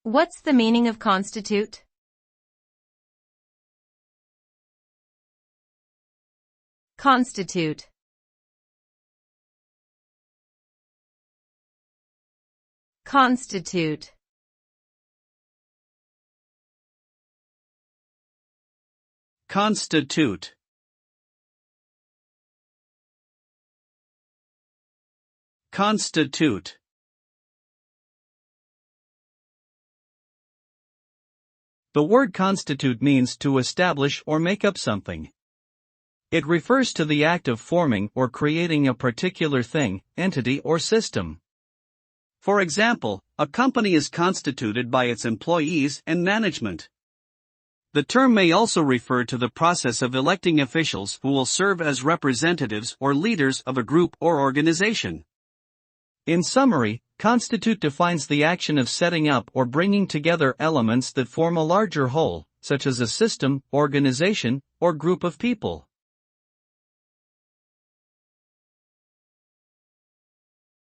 What's the meaning of constitute? Constitute. Constitute. Constitute. Constitute. The word constitute means to establish or make up something. It refers to the act of forming or creating a particular thing, entity, or system. For example, a company is constituted by its employees and management. The term may also refer to the process of electing officials who will serve as representatives or leaders of a group or organization. In summary, constitute defines the action of setting up or bringing together elements that form a larger whole, such as a system, organization, or group of people.